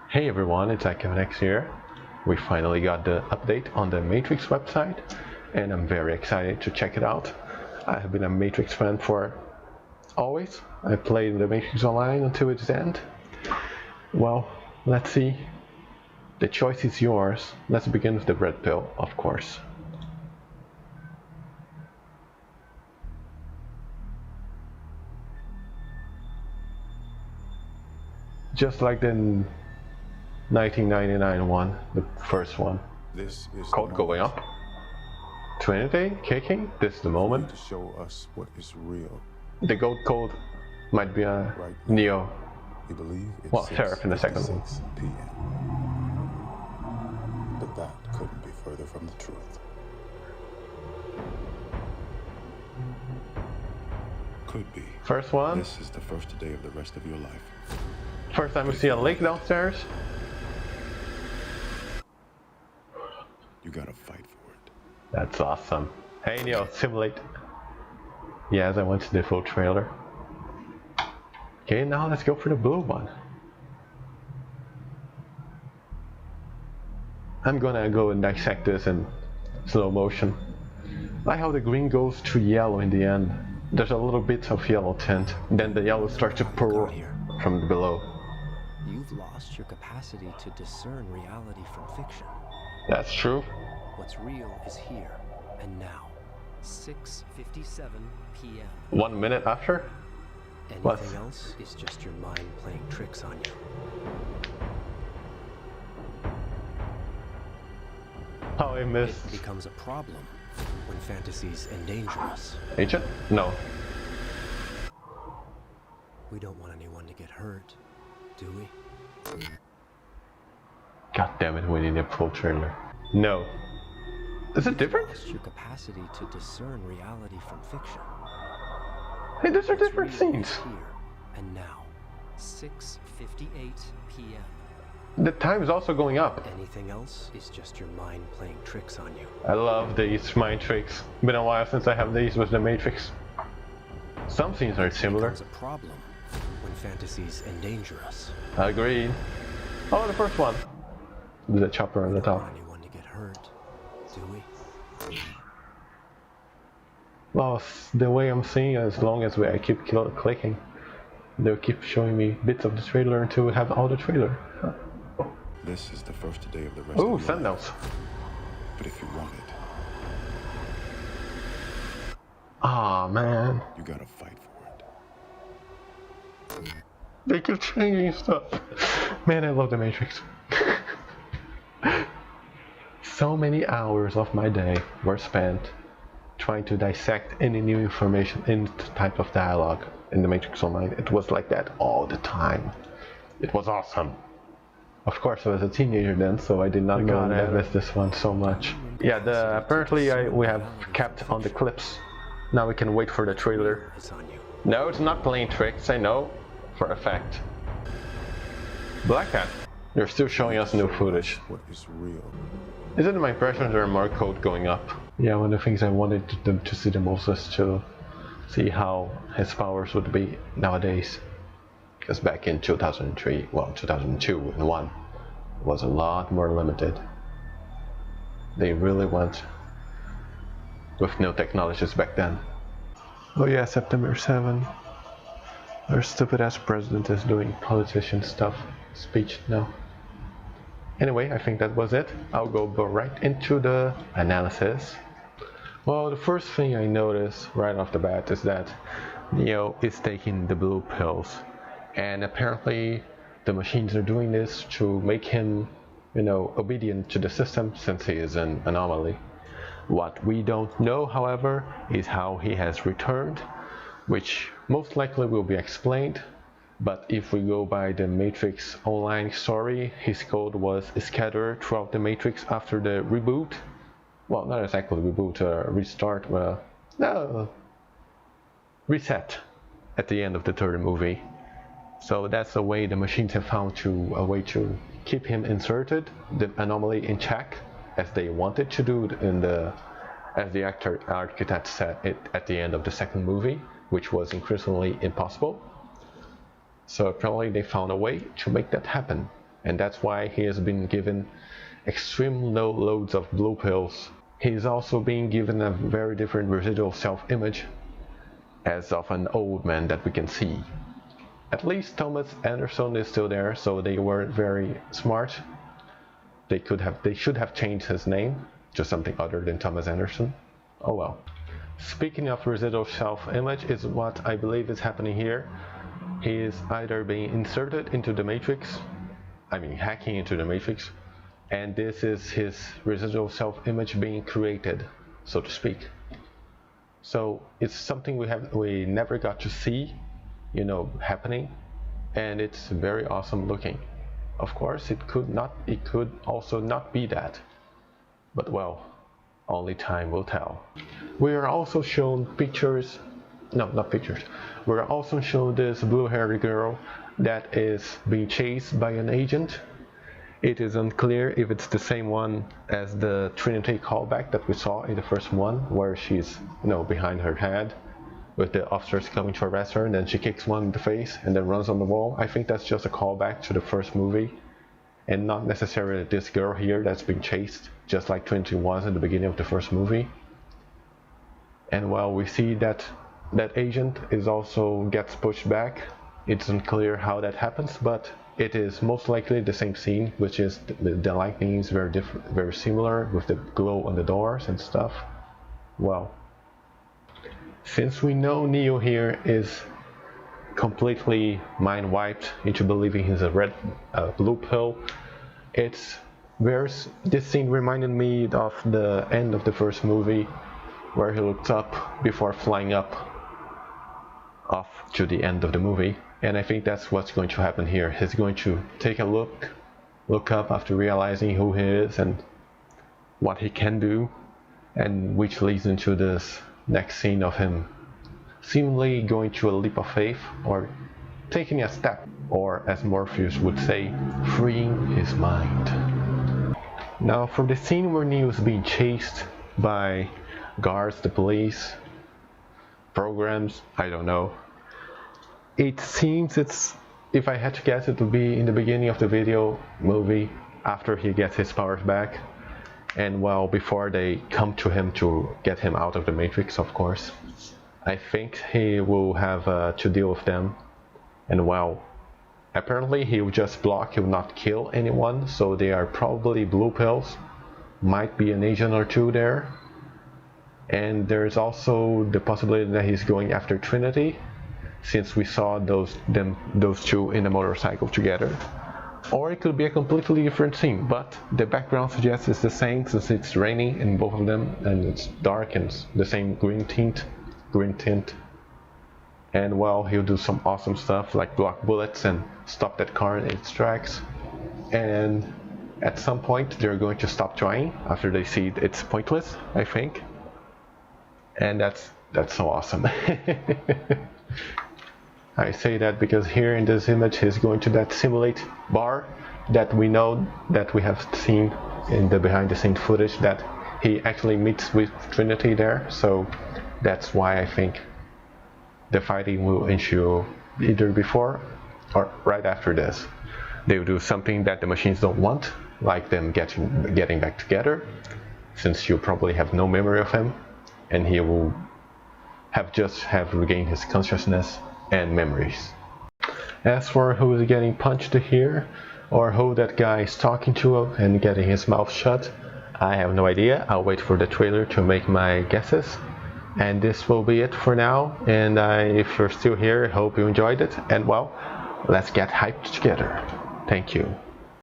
Hey everyone, it's IKevNX here. We finally got the update on the Matrix website and I'm very excited to check it out. I have been a Matrix fan for always. I played the Matrix Online until its end. Well, let's see. The choice is yours. Let's begin with the red pill, of course. Just like the 1999 one, the first one. This is Code going up. Trinity kicking. This is the moment. to show us what is real. The gold code might be a Right. Neo. We believe it's Well, Seraph in the second one. 6 p.m. But that couldn't be further from the truth. Could be. First one. This is the first day of the rest of your life. First time we see a lake downstairs. You gotta fight for it. That's awesome. Hey Neo, simulate. Yes, I went to the full trailer. Okay, now let's go for the blue one. I'm gonna go and dissect this in slow motion. I like how the green goes to yellow in the end. There's a little bit of yellow tint. Then the yellow starts to pour from below. You've lost your capacity to discern reality from fiction. That's true. What's real is here and now. 6:57 p.m. 1 minute after? Anything else is just your mind playing tricks on you. Oh, I missed. It becomes a problem when fantasies endanger us. Agent? No. We don't want anyone to get hurt, do we? God damn it, we need a full trailer. No. Is it different? Lost your capacity to discern reality from fiction. Hey, those are What's different real scenes. is here and now. 6:58 p.m. The time is also going up. Anything else is just your mind playing tricks on you. I love these mind tricks. Been a while since I have these with the Matrix. Some scenes are similar. Becomes a problem when fantasies endanger us. Agreed. Oh, the first one. With the chopper on the We don't top. want anyone to get hurt, do we? Well, the way I'm seeing it, as long as I keep clicking, they'll keep showing me bits of the trailer until we have all the trailer. This is the first day of the rest Ooh, of your Sentinels. life. But if you want it, Ah, man. you gotta fight for it. They keep changing stuff. Man, I love the Matrix. So many hours of my day were spent trying to dissect any new information in the type of dialogue in the Matrix Online. It was like that all the time. It was awesome. Of course, I was a teenager then, so I did not go and I missed this one so much. Yeah, apparently we have kept on the clips. Now we can wait for the trailer. It's on you. No, it's not playing tricks, I know for a fact. Black Cat, you're still showing us new footage. What is real? Is it my impression there are more code going up? Yeah, one of the things I wanted them to see the most was to see how his powers would be nowadays. Because back in 2003, well 2002 and 1, it was a lot more limited. They really went with new technologies back then. Oh yeah, September 7. Our stupid ass president is doing politician stuff, speech now. Anyway, I think that was it. I'll go right into the analysis. Well, the first thing I notice right off the bat is that Neo is taking the blue pills. And apparently the machines are doing this to make him, obedient to the system since he is an anomaly. What we don't know, however, is how he has returned, which most likely will be explained. But if we go by the Matrix Online story, his code was scattered throughout the Matrix after the reboot. Well, not exactly reboot, restart, no, reset at the end of the third movie. So that's a way the machines have found a way to keep him inserted, the anomaly in check, as they wanted to do as the architect said it at the end of the second movie, which was increasingly impossible. So apparently they found a way to make that happen. and that's why he has been given extreme low loads of blue pills. He is also being given a very different residual self-image as of an old man that we can see. At least Thomas Anderson is still there, so they weren't very smart. They should have changed his name to something other than Thomas Anderson. Oh well. Speaking of residual self-image is what I believe is happening here. He is either being inserted into the Matrix, hacking into the Matrix, and this is his residual self-image being created, so to speak. So it's something we never got to see, happening, and it's very awesome looking. Of course, it could also not be that, but well, only time will tell. We are also shown pictures, no, not pictures. We're also shown this blue-haired girl that is being chased by an agent. It is unclear if it's the same one as the Trinity callback that we saw in the first one, where she's, behind her head with the officers coming to arrest her, and then she kicks one in the face and then runs on the wall. I think that's just a callback to the first movie, and not necessarily this girl here that's being chased, just like Trinity was in the beginning of the first movie. And while we see that agent gets pushed back, it's unclear how that happens, but it is most likely the same scene, which is the lightning is very similar with the glow on the doors and stuff. Well, since we know Neo here is completely mind wiped into believing he's a blue pill, this scene reminded me of the end of the first movie, where he looks up before flying up off to the end of the movie. And I think that's what's going to happen here. He's going to take a look up after realizing who he is and what he can do, and which leads into this next scene of him seemingly going to a leap of faith, or taking a step, or as Morpheus would say, freeing his mind. Now for the scene where Neo is being chased by guards, the police, programs, I don't know. It seems if I had to guess, it would be in the beginning of the movie, after he gets his powers back, and before they come to him to get him out of the Matrix, of course. I think he will have to deal with them, and apparently he will just block, he will not kill anyone, so they are probably blue pills, might be an agent or two there, and there's also the possibility that he's going after Trinity, since we saw those two in a motorcycle together. Or it could be a completely different scene, but the background suggests it's the same, since it's raining in both of them and it's dark and the same green tint. And he'll do some awesome stuff like block bullets and stop that car in its tracks. And at some point they're going to stop trying after they see it's pointless, I think. And that's so awesome. I say that because here in this image he's going to that simulate bar that we know, that we have seen in the behind the scenes footage, that he actually meets with Trinity there. So that's why I think the fighting will ensue either before or right after this. They will do something that the machines don't want, like them getting back together, since you probably have no memory of him, and he will have regained his consciousness and memories. As for who is getting punched here, or who that guy is talking to and getting his mouth shut, I have no idea. I'll wait for the trailer to make my guesses. And this will be it for now, and if you're still here, I hope you enjoyed it, and let's get hyped together. Thank you.